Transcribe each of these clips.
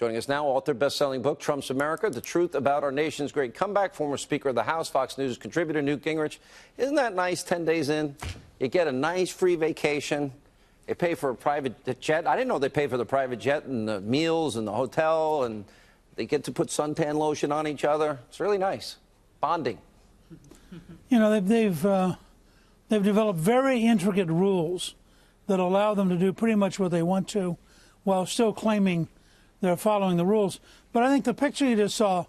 Joining us now, author, best-selling book, Trump's America, The Truth About Our Nation's Great Comeback, former Speaker of the House, Fox News contributor Newt Gingrich. Isn't that nice, 10 days in? You get a nice free vacation. They pay for a private jet. I didn't know they pay for the private jet and the meals and the hotel, and they get to put suntan lotion on each other. It's really nice. Bonding. You know, they've developed very intricate rules that allow them to do pretty much what they want to while still claiming they're following the rules. But I think the picture you just saw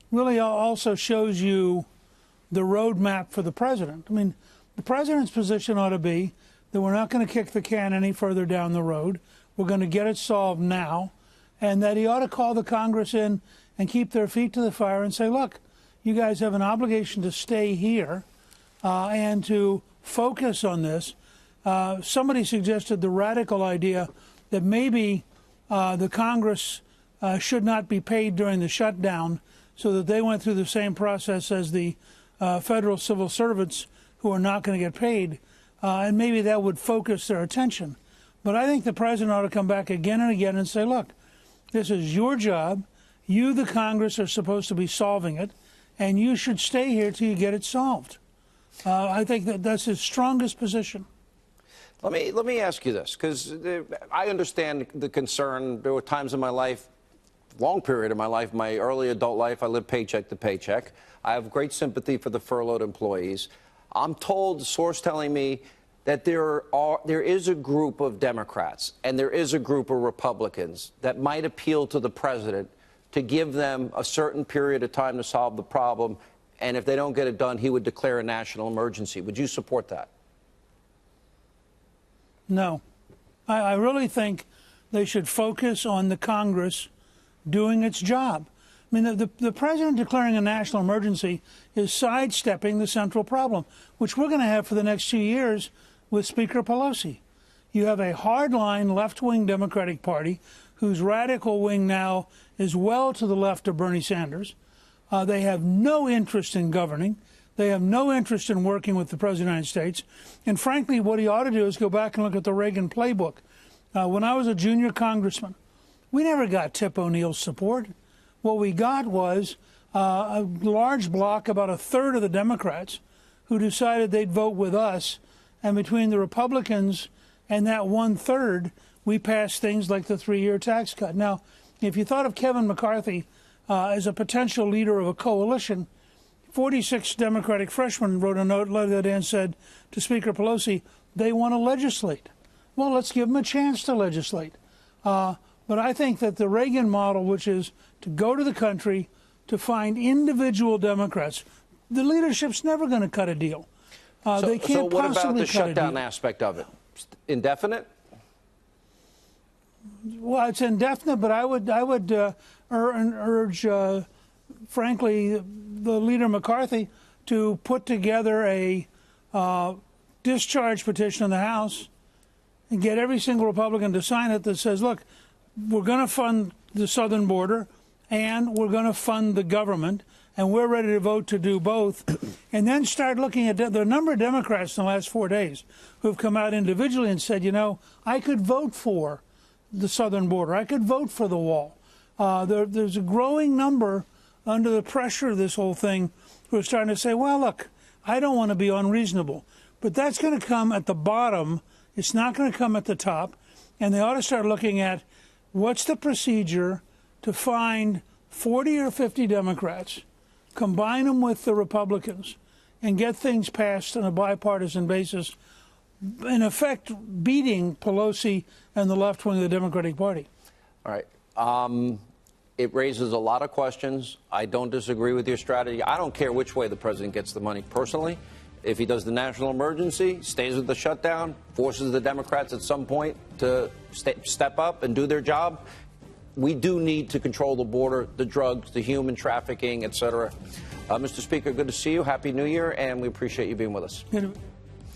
really also shows you the roadmap for the president. I mean, the president's position ought to be that we're not going to kick the can any further down the road. We're going to get it solved now, and that he ought to call the Congress in and keep their feet to the fire and say, look, you guys have an obligation to stay here and to focus on this. Somebody suggested the radical idea that maybe the Congress should not be paid during the shutdown, so that they went through the same process as the federal civil servants who are not going to get paid, and maybe that would focus their attention. But I think the president ought to come back again and again and say, look, this is your job. You, the Congress, are supposed to be solving it, and you should stay here till you get it solved. I think that that's his strongest position. Let me ask you this, because I understand the concern. There were times in my life, long period of my life, my early adult life, I lived paycheck to paycheck. I have great sympathy for the furloughed employees. I'm told, source telling me, that there is a group of Democrats and there is a group of Republicans that might appeal to the president to give them a certain period of time to solve the problem, and if they don't get it done, he would declare a national emergency. Would you support that? No. I really think they should focus on the Congress doing its job. I mean, the president declaring a national emergency is sidestepping the central problem, which we're going to have for the next 2 years with Speaker Pelosi. You have a hardline left-wing Democratic Party whose radical wing now is well to the left of Bernie Sanders. They have no interest in governing. They have no interest in working with the President of the United States. And frankly, what he ought to do is go back and look at the Reagan playbook. When I was a junior congressman, we never got Tip O'Neill's support. What we got was a large block, about a third of the Democrats, who decided they'd vote with us. And between the Republicans and that one-third, we passed things like the 3-year tax cut. Now, if you thought of Kevin McCarthy as a potential leader of a coalition, 46 Democratic freshmen wrote a note the other day and said to Speaker Pelosi, they want to legislate. Well, let's give them a chance to legislate. But I think that the Reagan model, which is to go to the country, to find individual Democrats, the leadership's never going to cut a deal. They can't so what about the shutdown deal. aspect of it? Indefinite? Well, it's indefinite, but I would urge, frankly, the leader McCarthy to put together a discharge petition in the House and get every single Republican to sign it that says, look, we're going to fund the southern border and we're going to fund the government, and we're ready to vote to do both. And then start looking at the number of Democrats in the last 4 days who have come out individually and said, you know, I could vote for the southern border. I could vote for the wall. There's a growing number under the pressure of this whole thing who are starting to say, well, look, I don't want to be unreasonable. But that's going to come at the bottom. It's not going to come at the top. And they ought to start looking at what's the procedure to find 40 or 50 Democrats, combine them with the Republicans, and get things passed on a bipartisan basis, in effect beating Pelosi and the left wing of the Democratic Party. All right. It raises a lot of questions. I don't disagree with your strategy. I don't care which way the president gets the money personally. If he does the national emergency, stays with the shutdown, forces the Democrats at some point to step up and do their job, we do need to control the border, the drugs, the human trafficking, et cetera. Mr. Speaker, good to see you. Happy New Year, and we appreciate you being with us.